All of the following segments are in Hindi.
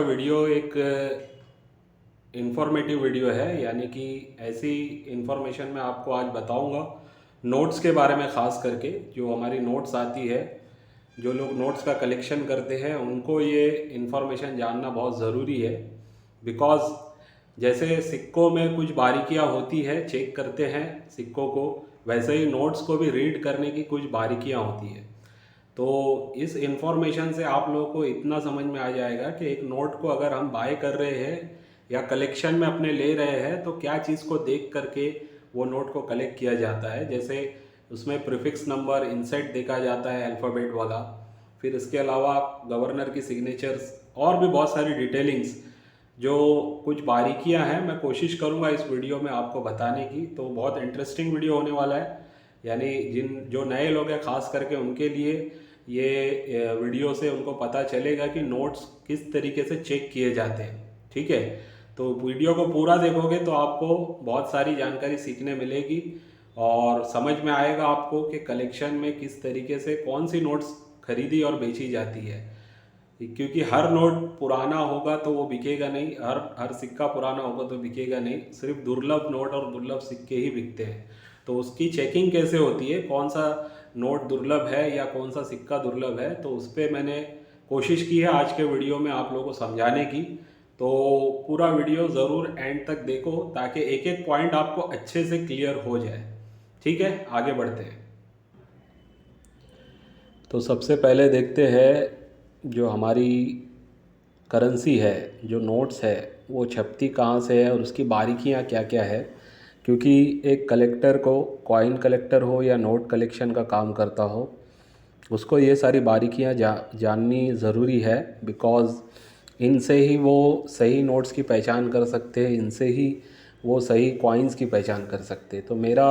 वीडियो एक इंफॉर्मेटिव वीडियो है, यानी कि ऐसी इंफॉर्मेशन मैं आपको आज बताऊंगा नोट्स के बारे में। ख़ास करके जो हमारी नोट्स आती है, जो लोग नोट्स का कलेक्शन करते हैं उनको ये इंफॉर्मेशन जानना बहुत ज़रूरी है। बिकॉज़ जैसे सिक्कों में कुछ बारीकियां होती है, चेक करते हैं सिक्कों को, वैसे ही नोट्स को भी रीड करने की कुछ बारीकियां होती है। तो इस इंफॉर्मेशन से आप लोगों को इतना समझ में आ जाएगा कि एक नोट को अगर हम बाय कर रहे हैं या कलेक्शन में अपने ले रहे हैं तो क्या चीज़ को देख करके वो नोट को कलेक्ट किया जाता है। जैसे उसमें प्रीफिक्स नंबर इंसेट देखा जाता है अल्फ़ाबेट वाला, फिर इसके अलावा गवर्नर की सिग्नेचर्स और भी बहुत सारी डिटेलिंग्स, जो कुछ बारीकियां हैं, मैं कोशिश करूंगा इस वीडियो में आपको बताने की। तो बहुत इंटरेस्टिंग वीडियो होने वाला है, यानी जिन जो नए लोग हैं खास करके उनके लिए ये वीडियो से उनको पता चलेगा कि नोट्स किस तरीके से चेक किए जाते हैं। ठीक है, तो वीडियो को पूरा देखोगे तो आपको बहुत सारी जानकारी सीखने मिलेगी और समझ में आएगा आपको कि कलेक्शन में किस तरीके से कौन सी नोट्स खरीदी और बेची जाती है। क्योंकि हर नोट पुराना होगा तो वो बिकेगा नहीं, हर हर सिक्का पुराना होगा तो बिकेगा नहीं, सिर्फ दुर्लभ नोट और दुर्लभ सिक्के ही बिकते हैं। तो उसकी चेकिंग कैसे होती है, कौन सा नोट दुर्लभ है या कौन सा सिक्का दुर्लभ है, तो उस पर मैंने कोशिश की है आज के वीडियो में आप लोगों को समझाने की। तो पूरा वीडियो ज़रूर एंड तक देखो ताकि एक एक पॉइंट आपको अच्छे से क्लियर हो जाए। ठीक है, आगे बढ़ते हैं। तो सबसे पहले देखते हैं जो हमारी करेंसी है, जो नोट्स है, वो छपती कहाँ से है और उसकी बारीकियाँ क्या क्या है। क्योंकि एक कलेक्टर को, कॉइन कलेक्टर हो या नोट कलेक्शन का काम करता हो, उसको ये सारी बारीकियाँ जाननी ज़रूरी है। बिकॉज़ इनसे ही वो सही नोट्स की पहचान कर सकते हैं, इनसे ही वो सही कॉइन्स की पहचान कर सकते हैं। तो मेरा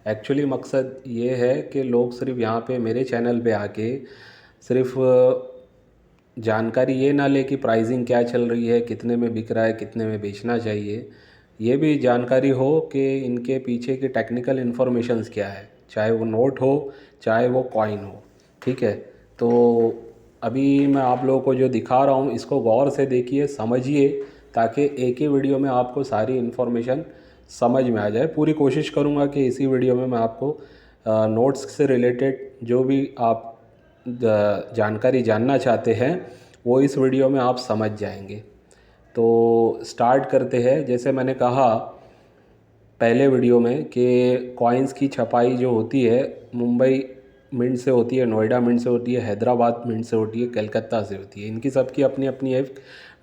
एक्चुअली मकसद ये है कि लोग सिर्फ यहाँ पे मेरे चैनल पे आके सिर्फ जानकारी ये ना ले कि प्राइसिंग क्या चल रही है, कितने में बिक रहा है, कितने में बेचना चाहिए। ये भी जानकारी हो कि इनके पीछे की टेक्निकल इन्फॉर्मेशंस क्या है, चाहे वो नोट हो चाहे वो कॉइन हो। ठीक है, तो अभी मैं आप लोगों को जो दिखा रहा हूँ इसको गौर से देखिए, समझिए, ताकि एक ही वीडियो में आपको सारी इन्फॉर्मेशन समझ में आ जाए। पूरी कोशिश करूँगा कि इसी वीडियो में मैं आपको नोट्स से रिलेटेड जो भी आप जानकारी जानना चाहते हैं वो इस वीडियो में आप समझ जाएंगे। तो स्टार्ट करते हैं। जैसे मैंने कहा पहले वीडियो में कि कॉइन्स की छपाई जो होती है मुंबई मिंट से होती है, नोएडा मिंट से होती है, हैदराबाद मिंट से होती है, कलकत्ता से होती है। इनकी सबकी अपनी अपनी एक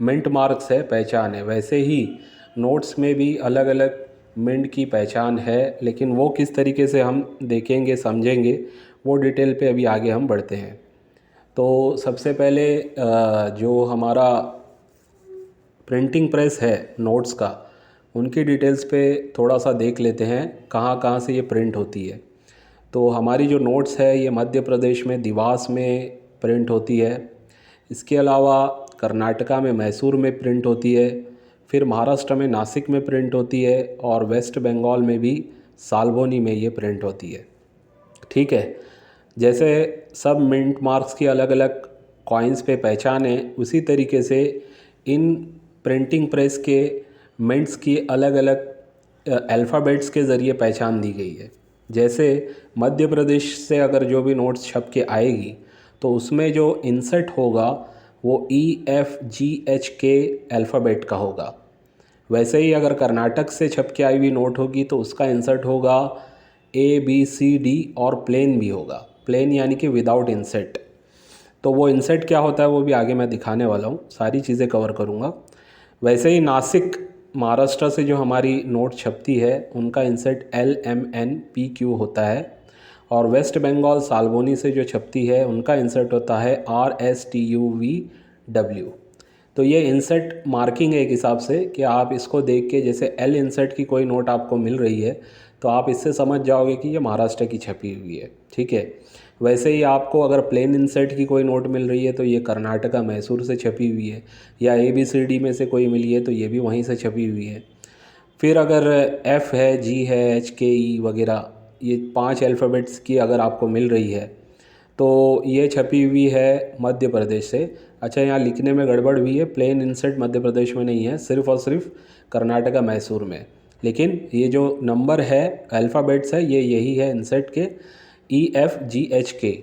मिंट मार्क्स है, पहचान है। वैसे ही नोट्स में भी अलग अलग मिंट की पहचान है, लेकिन वो किस तरीके से हम देखेंगे, समझेंगे, वो डिटेल पे अभी आगे हम बढ़ते हैं। तो सबसे पहले जो हमारा प्रिंटिंग प्रेस है नोट्स का, उनकी डिटेल्स पे थोड़ा सा देख लेते हैं कहाँ कहाँ से ये प्रिंट होती है। तो हमारी जो नोट्स है ये मध्य प्रदेश में देवास में प्रिंट होती है। इसके अलावा कर्नाटका में मैसूर में प्रिंट होती है, फिर महाराष्ट्र में नासिक में प्रिंट होती है, और वेस्ट बंगाल में भी साल्बोनी में ये प्रिंट होती है। ठीक है, जैसे सब मिंट मार्क्स की अलग अलग कॉइन्स पे पहचान है, उसी तरीके से इन प्रिंटिंग प्रेस के मिंट्स की अलग अलग अल्फ़ाबेट्स के ज़रिए पहचान दी गई है। जैसे मध्य प्रदेश से अगर जो भी नोट्स छप के आएगी तो उसमें जो इंसर्ट होगा वो EFGH के अल्फ़ाबेट का होगा। वैसे ही अगर कर्नाटक से छप के आई हुई नोट होगी तो उसका इंसर्ट होगा ABCD, और प्लेन भी होगा। प्लेन यानी कि विदाउट इंसर्ट। तो वो इंसर्ट क्या होता है वो भी आगे मैं दिखाने वाला हूँ, सारी चीज़ें कवर करूँगा। वैसे ही नासिक महाराष्ट्र से जो हमारी नोट छपती है उनका इंसर्ट LMNPQ होता है, और वेस्ट बंगाल साल्बोनी से जो छपती है उनका इंसर्ट होता है RSTUVW। तो ये इंसर्ट मार्किंग है एक हिसाब से कि आप इसको देख के, जैसे L इंसर्ट की कोई नोट आपको मिल रही है तो आप इससे समझ जाओगे कि ये महाराष्ट्र की छपी हुई है। ठीक है, वैसे ही आपको अगर प्लेन इंसर्ट की कोई नोट मिल रही है तो ये कर्नाटका मैसूर से छपी हुई है, या ABCD में से कोई मिली है तो ये भी वहीं से छपी हुई है। फिर अगर F है, G है, HKE वगैरह, ये 5 अल्फ़ाबेट्स की अगर आपको मिल रही है तो ये छपी हुई है मध्य प्रदेश से। अच्छा, यहाँ लिखने में गड़बड़ हुई है, प्लेन इंसेट मध्य प्रदेश में नहीं है, सिर्फ और सिर्फ कर्नाटका मैसूर में। लेकिन ये जो नंबर है, अल्फ़ाबेट्स है, ये यही है इंसेट के, EFGHK,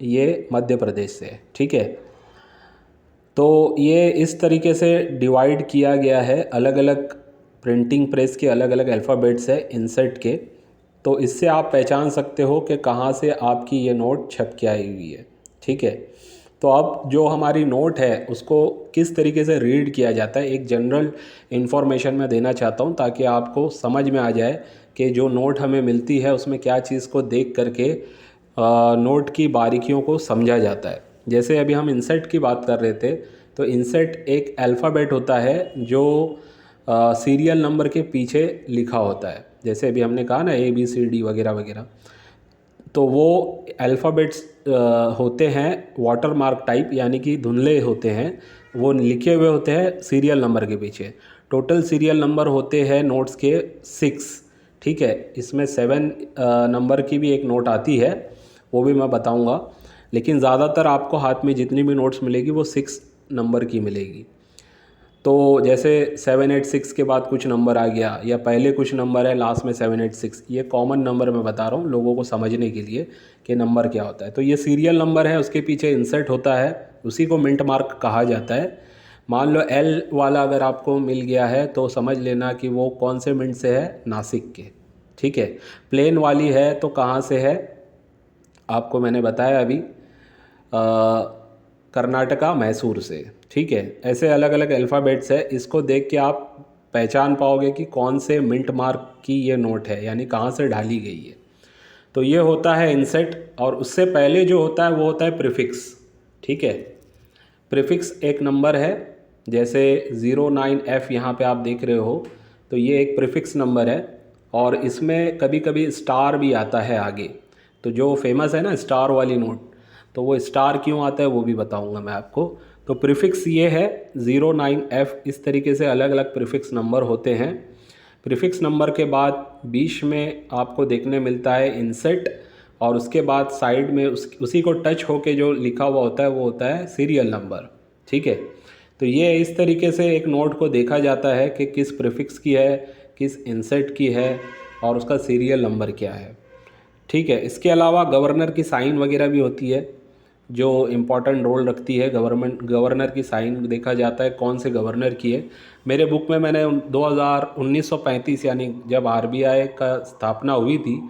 ये मध्य प्रदेश से है। ठीक है, तो ये इस तरीके से डिवाइड किया गया है, अलग अलग प्रिंटिंग प्रेस के अलग अलग अल्फ़ाबेट्स है इंसेट के। तो इससे आप पहचान सकते हो कि कहाँ से आपकी ये नोट छप के आई हुई है। ठीक है, तो अब जो हमारी नोट है उसको किस तरीके से रीड किया जाता है, एक जनरल इन्फॉर्मेशन मैं देना चाहता हूँ ताकि आपको समझ में आ जाए कि जो नोट हमें मिलती है उसमें क्या चीज़ को देख करके नोट की बारीकियों को समझा जाता है। जैसे अभी हम इंसेट की बात कर रहे थे, तो इंसेट एक अल्फ़ाबेट होता है जो सीरियल नंबर के पीछे लिखा होता है। जैसे अभी हमने कहा ना ABCD वगैरह वगैरह, तो वो अल्फ़ाबेट्स होते हैं वाटर मार्क टाइप, यानी कि धुंधले होते हैं, वो लिखे हुए होते हैं सीरियल नंबर के पीछे। टोटल सीरियल नंबर होते हैं नोट्स के 6। ठीक है, इसमें 7 नंबर की भी एक नोट आती है, वो भी मैं बताऊंगा। लेकिन ज़्यादातर आपको हाथ में जितनी भी नोट्स मिलेगी वो 6 नंबर की मिलेगी। तो जैसे 786 के बाद कुछ नंबर आ गया, या पहले कुछ नंबर है लास्ट में 786, ये कॉमन नंबर मैं बता रहा हूँ लोगों को समझने के लिए कि नंबर क्या होता है। तो ये सीरियल नंबर है, उसके पीछे इंसर्ट होता है, उसी को मिंट मार्क कहा जाता है। मान लो L वाला अगर आपको मिल गया है तो समझ लेना कि वो कौन से मिंट से है, नासिक के। ठीक है, प्लेन वाली है तो कहाँ से है, आपको मैंने बताया अभी, कर्नाटका मैसूर से। ठीक है, ऐसे अलग अलग अल्फ़ाबेट्स है, इसको देख के आप पहचान पाओगे कि कौन से मिंट मार्क की ये नोट है, यानी कहाँ से ढाली गई है। तो ये होता है इंसेट, और उससे पहले जो होता है वो होता है प्रीफिक्स। ठीक है, प्रीफिक्स एक नंबर है, जैसे 09F यहाँ पे आप देख रहे हो, तो ये एक प्रीफिक्स नंबर है, और इसमें कभी कभी स्टार भी आता है आगे। तो जो फेमस है ना स्टार वाली नोट, तो वो स्टार क्यों आता है वो भी बताऊंगा मैं आपको। तो प्रीफिक्स ये है 09F, इस तरीके से अलग अलग प्रीफिक्स नंबर होते हैं। प्रीफिक्स नंबर के बाद बीच में आपको देखने मिलता है इंसेट, और उसके बाद साइड में उसी को टच होके जो लिखा हुआ होता है वो होता है सीरियल नंबर। ठीक है, तो ये इस तरीके से एक नोट को देखा जाता है कि किस प्रीफिक्स की है, किस इंसेट की है, और उसका सीरियल नंबर क्या है। ठीक है, इसके अलावा गवर्नर की साइन वगैरह भी होती है जो इम्पॉर्टेंट रोल रखती है। गवर्नर की साइन देखा जाता है कौन से गवर्नर की है। मेरे बुक में मैंने 1935 यानी जब RBI का स्थापना हुई थी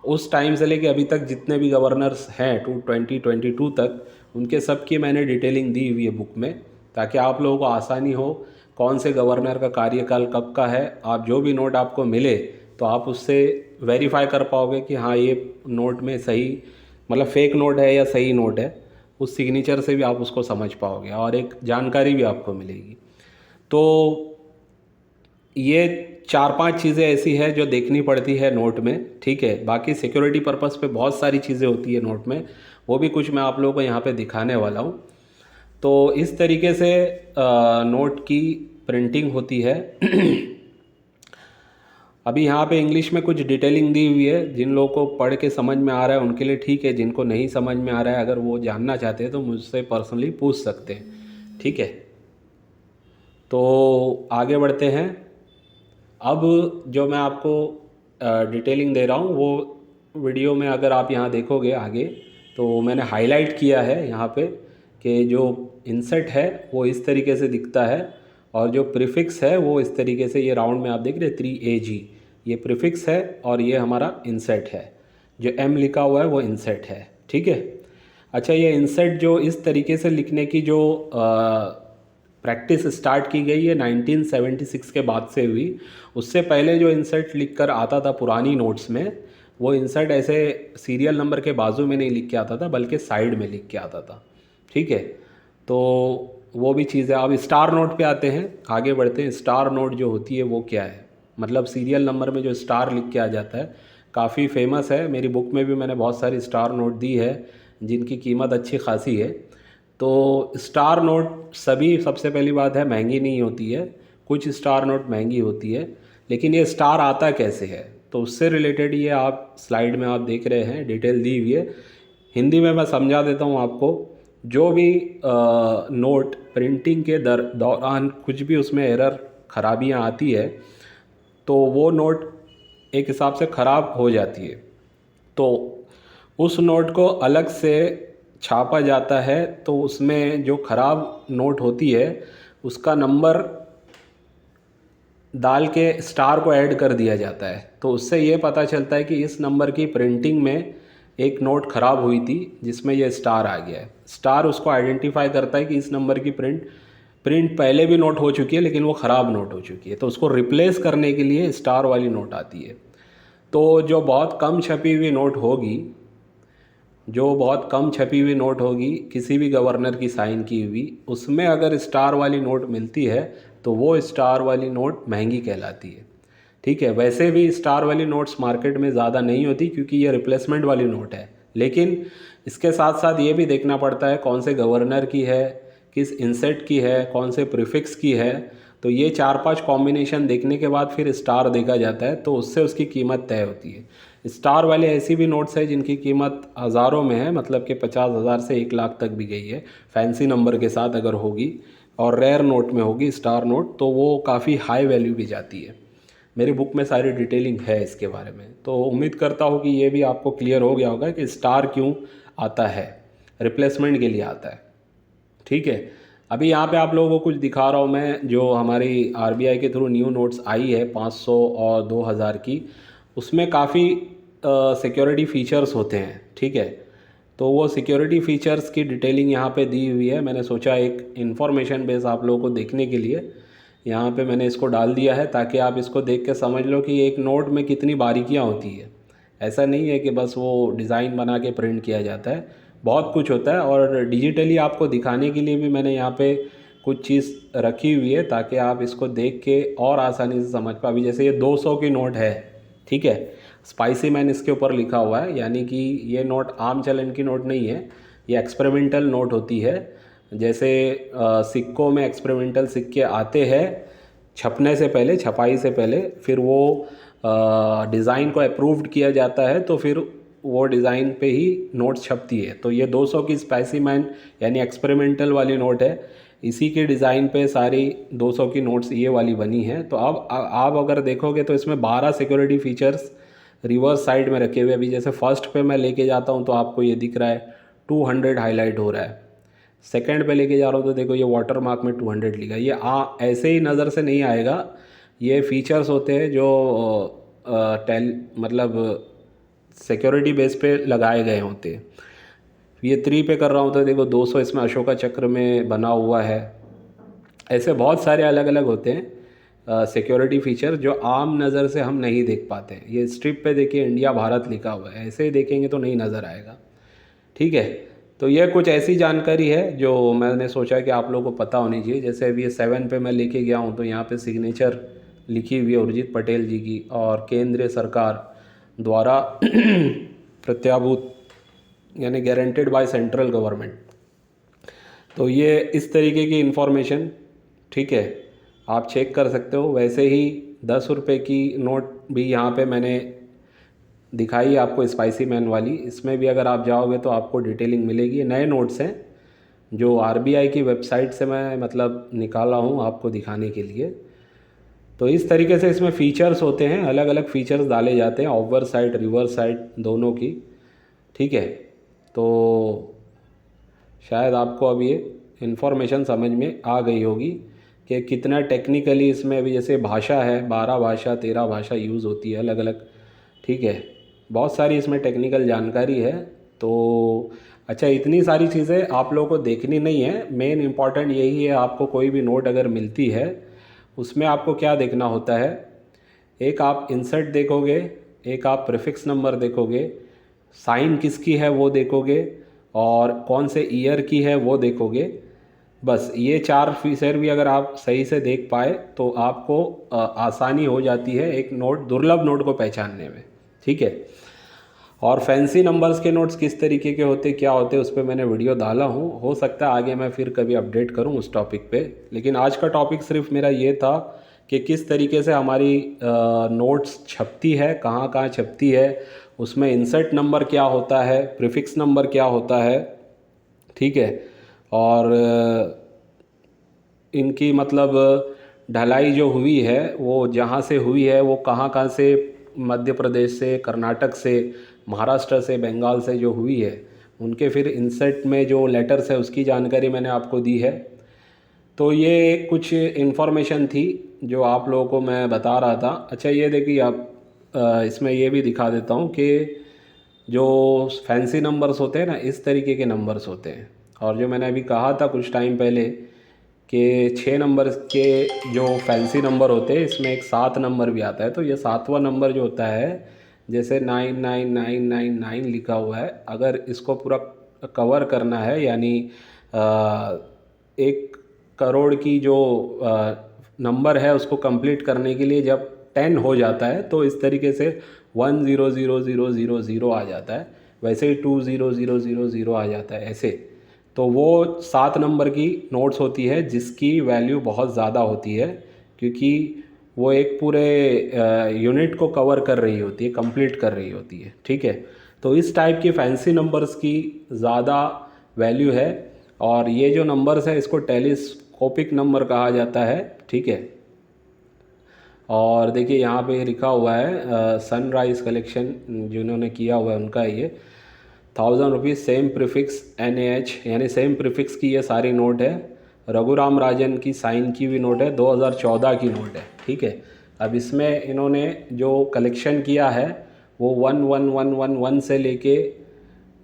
उस टाइम से लेके अभी तक जितने भी गवर्नर्स हैं 2022 तक, उनके सब की मैंने डिटेलिंग दी हुई है बुक में, ताकि आप लोगों को आसानी हो कौन से गवर्नर का कार्यकाल कब का है। आप जो भी नोट आपको मिले तो आप उससे वेरीफाई कर पाओगे कि हाँ ये नोट में सही, मतलब फेक नोट है या सही नोट है। उस सिग्नेचर से भी आप उसको समझ पाओगे और एक जानकारी भी आपको मिलेगी। तो ये 4-5 चीज़ें ऐसी है जो देखनी पड़ती है नोट में। ठीक है, बाकी सिक्योरिटी पर्पस पे बहुत सारी चीज़ें होती है नोट में, वो भी कुछ मैं आप लोगों को यहाँ पे दिखाने वाला हूँ। तो इस तरीके से नोट की प्रिंटिंग होती है। अभी यहाँ पे इंग्लिश में कुछ डिटेलिंग दी हुई है, जिन लोगों को पढ़ के समझ में आ रहा है उनके लिए ठीक है, जिनको नहीं समझ में आ रहा है अगर वो जानना चाहते हैं तो मुझसे पर्सनली पूछ सकते हैं। ठीक है, तो आगे बढ़ते हैं। अब जो मैं आपको डिटेलिंग दे रहा हूँ वो वीडियो में अगर आप यहाँ देखोगे आगे, तो मैंने हाईलाइट किया है यहाँ पे कि जो इंसेट है वो इस तरीके से दिखता है, और जो प्रीफिक्स है वो इस तरीके से, ये राउंड में आप देख रहे हैं 3AG, ये प्रीफिक्स है और ये हमारा इंसेट है। जो M लिखा हुआ है वो इंसेट है। ठीक है, अच्छा, ये इंसेट जो इस तरीके से लिखने की जो प्रैक्टिस स्टार्ट की गई है 1976 के बाद से हुई। उससे पहले जो इंसर्ट लिख कर आता था पुरानी नोट्स में, वो इंसर्ट ऐसे सीरियल नंबर के बाजू में नहीं लिख के आता था बल्कि साइड में लिख के आता था। ठीक है, तो वो भी चीज़ है। अब स्टार नोट पे आते हैं, आगे बढ़ते हैं। स्टार नोट जो होती है वो क्या है, मतलब सीरियल नंबर में जो स्टार लिख के आ जाता है, काफ़ी फेमस है। मेरी बुक में भी मैंने बहुत सारी स्टार नोट दी है जिनकी कीमत अच्छी खासी है। तो स्टार नोट सभी, सबसे पहली बात है, महंगी नहीं होती है। कुछ स्टार नोट महंगी होती है, लेकिन ये स्टार आता कैसे है तो उससे रिलेटेड ये आप स्लाइड में आप देख रहे हैं डिटेल दी हुई है। हिंदी में मैं समझा देता हूँ आपको। जो भी नोट प्रिंटिंग के दौरान कुछ भी उसमें एरर खराबियाँ आती है तो वो नोट एक हिसाब से ख़राब हो जाती है। तो उस नोट को अलग से छापा जाता है, तो उसमें जो ख़राब नोट होती है उसका नंबर डाल के स्टार को ऐड कर दिया जाता है। तो उससे ये पता चलता है कि इस नंबर की प्रिंटिंग में एक नोट ख़राब हुई थी जिसमें ये स्टार आ गया है। स्टार उसको आइडेंटिफाई करता है कि इस नंबर की प्रिंट पहले भी नोट हो चुकी है लेकिन वो ख़राब नोट हो चुकी है, तो उसको रिप्लेस करने के लिए स्टार वाली नोट आती है। तो जो बहुत कम छपी हुई नोट होगी, किसी भी गवर्नर की साइन की हुई, उसमें अगर स्टार वाली नोट मिलती है तो वो स्टार वाली नोट महंगी कहलाती है। ठीक है, वैसे भी स्टार वाली नोट्स मार्केट में ज़्यादा नहीं होती क्योंकि ये रिप्लेसमेंट वाली नोट है, लेकिन इसके साथ साथ ये भी देखना पड़ता है कौन से गवर्नर की है, किस इंसेट की है, कौन से प्रीफिक्स की है। तो ये 4-5 कॉम्बिनेशन देखने के बाद फिर स्टार देखा जाता है, तो उससे उसकी कीमत तय होती है। स्टार वाले ऐसी भी नोट्स है जिनकी कीमत हज़ारों में है, मतलब कि 50,000 से 1 लाख तक भी गई है फैंसी नंबर के साथ अगर होगी, और रेयर नोट में होगी स्टार नोट तो वो काफ़ी हाई वैल्यू भी जाती है। मेरी बुक में सारी डिटेलिंग है इसके बारे में। तो उम्मीद करता हूँ कि ये भी आपको क्लियर हो गया होगा कि स्टार क्यों आता है, रिप्लेसमेंट के लिए आता है। ठीक है, अभी यहाँ पे आप लोगों को कुछ दिखा रहा हूँ मैं, जो हमारी आरबीआई के थ्रू न्यू नोट्स आई है 500 और 2000 की। उसमें काफ़ी सिक्योरिटी फ़ीचर्स होते हैं। ठीक है, तो वो सिक्योरिटी फ़ीचर्स की डिटेलिंग यहाँ पे दी हुई है। मैंने सोचा एक इन्फॉर्मेशन बेस आप लोगों को देखने के लिए यहाँ पे मैंने इसको डाल दिया है, ताकि आप इसको देख के समझ लो कि एक नोट में कितनी बारीकियाँ होती है। ऐसा नहीं है कि बस वो डिज़ाइन बना के प्रिंट किया जाता है, बहुत कुछ होता है। और डिजिटली आपको दिखाने के लिए भी मैंने यहाँ पे कुछ चीज़ रखी हुई है ताकि आप इसको देख के और आसानी से समझ पाओ। अभी जैसे ये 200 की नोट है, ठीक है, स्पाइसी मैन इसके ऊपर लिखा हुआ है, यानी कि ये नोट आम चलन की नोट नहीं है, ये एक्सपेरिमेंटल नोट होती है। जैसे सिक्कों में एक्सपेरिमेंटल सिक्के आते हैं छपने से पहले, छपाई से पहले, फिर वो डिज़ाइन को अप्रूव्ड किया जाता है, तो फिर वो डिज़ाइन पे ही नोट्स छपती है। तो ये 200 की स्पाइसी मैन यानी एक्सपेरिमेंटल वाली नोट है, इसी के डिज़ाइन पे सारी 200 की नोट्स ये वाली बनी है। तो अब आप अगर देखोगे तो इसमें 12 सिक्योरिटी फीचर्स रिवर्स साइड में रखे हुए। अभी जैसे फर्स्ट पे मैं लेके जाता हूँ तो आपको ये दिख रहा है 200 हाईलाइट हो रहा है। सेकंड पे लेके जा रहा हूँ तो देखो ये वाटर मार्क में 200 लिखा है। ये ऐसे ही नज़र से नहीं आएगा, ये फीचर्स होते हैं जो मतलब सिक्योरिटी बेस पे लगाए गए होते हैं। ये 3 पे कर रहा हूँ तो देखो 200 इसमें अशोका चक्र में बना हुआ है। ऐसे बहुत सारे अलग अलग होते हैं सिक्योरिटी फीचर जो आम नज़र से हम नहीं देख पाते। ये स्ट्रिप पे देखिए इंडिया भारत लिखा हुआ है, ऐसे ही देखेंगे तो नहीं नज़र आएगा। ठीक है, तो यह कुछ ऐसी जानकारी है जो मैंने सोचा कि आप लोगों को पता होनी चाहिए। जैसे अभी ये 7 पे मैं लेके गया हूँ तो यहाँ पे सिग्नेचर लिखी हुई है उर्जित पटेल जी की, और केंद्रीय सरकार द्वारा प्रत्याभूत यानी गारंटेड बाय सेंट्रल गवर्नमेंट। तो ये इस तरीके की इन्फॉर्मेशन, ठीक है, आप चेक कर सकते हो। वैसे ही 10 रुपये की नोट भी यहाँ पे मैंने दिखाई आपको, स्पाइसी मैन वाली। इसमें भी अगर आप जाओगे तो आपको डिटेलिंग मिलेगी। नए नोट्स हैं जो आरबीआई की वेबसाइट से मैं मतलब निकाला हूँ आपको दिखाने के लिए। तो इस तरीके से इसमें फ़ीचर्स होते हैं, अलग अलग फ़ीचर्स डाले जाते हैं, ओवर साइड रिवर्स साइड दोनों की। ठीक है, तो शायद आपको अब ये इन्फॉर्मेशन समझ में आ गई होगी कि कितना टेक्निकली इसमें अभी जैसे भाषा है, 12 भाषा 13 भाषा यूज़ होती है अलग अलग। ठीक है, बहुत सारी इसमें टेक्निकल जानकारी है। तो अच्छा, इतनी सारी चीज़ें आप लोगों को देखनी नहीं है, मेन इम्पॉर्टेंट यही है। आपको कोई भी नोट अगर मिलती है उसमें आपको क्या देखना होता है, एक आप इंसर्ट देखोगे, एक आप प्रीफिक्स नंबर देखोगे, साइन किसकी है वो देखोगे, और कौन से ईयर की है वो देखोगे। बस ये 4 फीचर भी अगर आप सही से देख पाए तो आपको आसानी हो जाती है एक नोट, दुर्लभ नोट को पहचानने में। ठीक है, और फैंसी नंबर्स के नोट्स किस तरीके के होते क्या होते उस पर मैंने वीडियो डाला हूँ, हो सकता है आगे मैं फिर कभी अपडेट करूँ उस टॉपिक पे। लेकिन आज का टॉपिक सिर्फ मेरा ये था कि किस तरीके से हमारी नोट्स छपती है, कहाँ कहाँ छपती है, उसमें इंसर्ट नंबर क्या होता है, प्रीफिक्स नंबर क्या होता है, ठीक है। और इनकी मतलब ढलाई जो हुई है वो जहाँ से हुई है वो कहाँ कहाँ से, मध्य प्रदेश से, कर्नाटक से, महाराष्ट्र से, बंगाल से जो हुई है, उनके फिर इंसर्ट में जो लेटर्स है उसकी जानकारी मैंने आपको दी है। तो ये कुछ इन्फॉर्मेशन थी जो आप लोगों को मैं बता रहा था। अच्छा ये देखिए आप, इसमें ये भी दिखा देता हूँ कि जो फैंसी नंबर्स होते हैं ना, इस तरीके के नंबर्स होते हैं। और जो मैंने अभी कहा था कुछ टाइम पहले कि 6 नंबर के जो फैंसी नंबर होते हैं, इसमें एक 7 नंबर भी आता है। तो ये 7वां नंबर जो होता है, जैसे 99999 लिखा हुआ है, अगर इसको पूरा कवर करना है, यानी 1 करोड़ की जो नंबर है उसको कंप्लीट करने के लिए जब 10 हो जाता है तो इस तरीके से 100000 आ जाता है, वैसे ही 200000 आ जाता है ऐसे। तो वो 7 नंबर की नोट्स होती है जिसकी वैल्यू बहुत ज़्यादा होती है, क्योंकि वो एक पूरे यूनिट को कवर कर रही होती है, कंप्लीट कर रही होती है, ठीक है। तो इस टाइप की फैंसी नंबर्स की ज़्यादा वैल्यू है। और ये जो नंबर्स है इसको टेलीस्कोपिक नंबर कहा जाता है, ठीक है। और देखिए यहाँ पे लिखा हुआ है सनराइज कलेक्शन जिन्होंने किया हुआ है उनका ये 1000 रुपीज़ सेम प्रीफिक्स NAH, यानी सेम प्रीफिक्स की ये सारी नोट है। रघुराम राजन की साइन की हुई नोट है, 2014 की नोट है, ठीक है। अब इसमें इन्होंने जो कलेक्शन किया है वो 11111 से लेके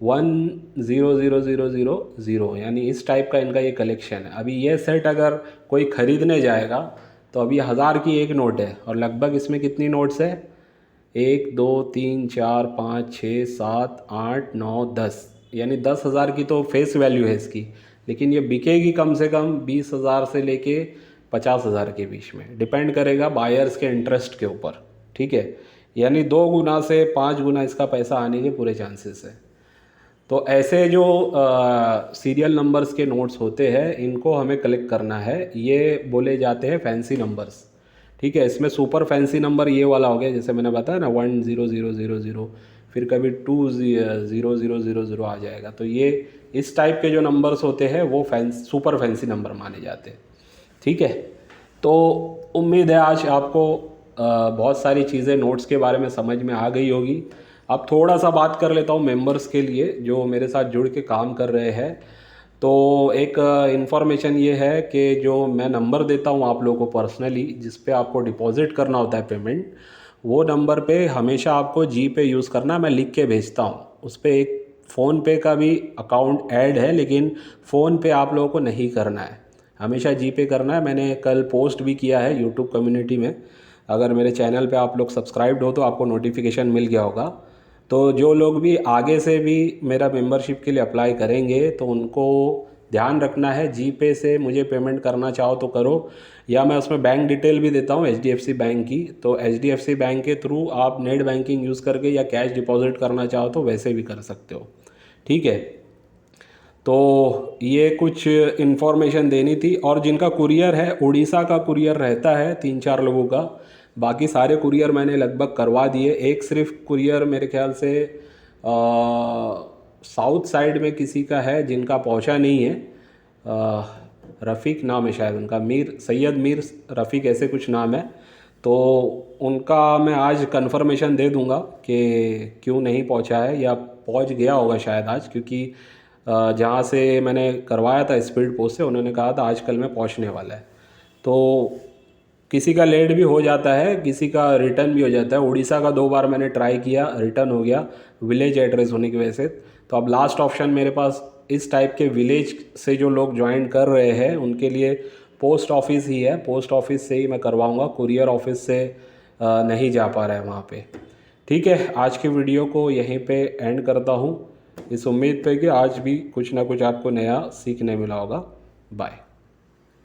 1000000, यानी इस टाइप का इनका ये कलेक्शन है। अभी ये सेट अगर कोई ख़रीदने जाएगा तो अभी 1000 की एक नोट है, और लगभग इसमें कितनी नोट्स है, 1 2 3 4 5 6 7 8 9 10, यानी 10,000 की तो फेस वैल्यू है इसकी। लेकिन ये बिकेगी कम से कम 20,000 से लेके 50,000 के बीच में, डिपेंड करेगा बायर्स के इंटरेस्ट के ऊपर, ठीक है। यानी 2 गुना से 5 गुना इसका पैसा आने के पूरे चांसेस है। तो ऐसे जो सीरियल नंबर्स के नोट्स होते हैं इनको हमें कलेक्ट करना है, ये बोले जाते हैं फैंसी नंबर्स, ठीक है। इसमें सुपर फैंसी नंबर ये वाला हो गया, जैसे मैंने बताया ना 10000, फिर कभी 20000 आ जाएगा। तो ये इस टाइप के जो नंबर्स होते हैं वो सुपर फैंसी नंबर माने जाते हैं, ठीक है। तो उम्मीद है आज आपको बहुत सारी चीज़ें नोट्स के बारे में समझ में आ गई होगी। अब थोड़ा सा बात कर लेता हूँ मेंबर्स के लिए जो मेरे साथ जुड़ के काम कर रहे हैं। तो एक इन्फॉर्मेशन ये है कि जो मैं नंबर देता हूँ आप लोगों को पर्सनली, जिस पे आपको डिपॉजिट करना होता है पेमेंट, वो नंबर पे हमेशा आपको GPay यूज़ करना है। मैं लिख के भेजता हूँ, उस पर एक फ़ोनपे का भी अकाउंट ऐड है, लेकिन फ़ोनपे आप लोगों को नहीं करना है, हमेशा GPay करना है। मैंने कल पोस्ट भी किया है यूट्यूब कम्युनिटी में, अगर मेरे चैनल पे आप लोग सब्सक्राइब्ड हो तो आपको नोटिफिकेशन मिल गया होगा। तो जो लोग भी आगे से भी मेरा मेंबरशिप के लिए अप्लाई करेंगे तो उनको ध्यान रखना है, GPay से मुझे पेमेंट करना चाहो तो करो, या मैं उसमें बैंक डिटेल भी देता हूँ HDFC बैंक की। तो HDFC बैंक के थ्रू आप नेट बैंकिंग यूज़ करके या कैश डिपॉजिट करना चाहो तो वैसे भी कर सकते हो, ठीक है। तो ये कुछ इन्फॉर्मेशन देनी थी। और जिनका कुरियर है, उड़ीसा का कुरियर रहता है 3-4 लोगों का, बाकी सारे कुरियर मैंने लगभग करवा दिए। एक सिर्फ कुरियर मेरे ख्याल से साउथ साइड में किसी का है जिनका पहुंचा नहीं है, रफ़ीक नाम है शायद उनका, सैयद मीर रफ़ीक ऐसे कुछ नाम है। तो उनका मैं आज कंफर्मेशन दे दूंगा कि क्यों नहीं पहुंचा है, या पहुंच गया होगा शायद आज, क्योंकि जहाँ से मैंने करवाया था स्पीड पोस्ट से, उन्होंने कहा था आजकल में पहुंचने वाला है। तो किसी का लेट भी हो जाता है, किसी का रिटर्न भी हो जाता है। उड़ीसा का 2 बार मैंने ट्राई किया, रिटर्न हो गया विलेज एड्रेस होने की वजह से। तो अब लास्ट ऑप्शन मेरे पास इस टाइप के विलेज से जो लोग ज्वाइन कर रहे हैं उनके लिए पोस्ट ऑफिस ही है, पोस्ट ऑफिस से ही मैं करवाऊँगा, कुरियर ऑफिस से नहीं जा पा रहा है वहाँ पे, ठीक है। आज की वीडियो को यहीं पे एंड करता हूँ, इस उम्मीद पे कि आज भी कुछ ना कुछ आपको नया सीखने मिला होगा। बाय।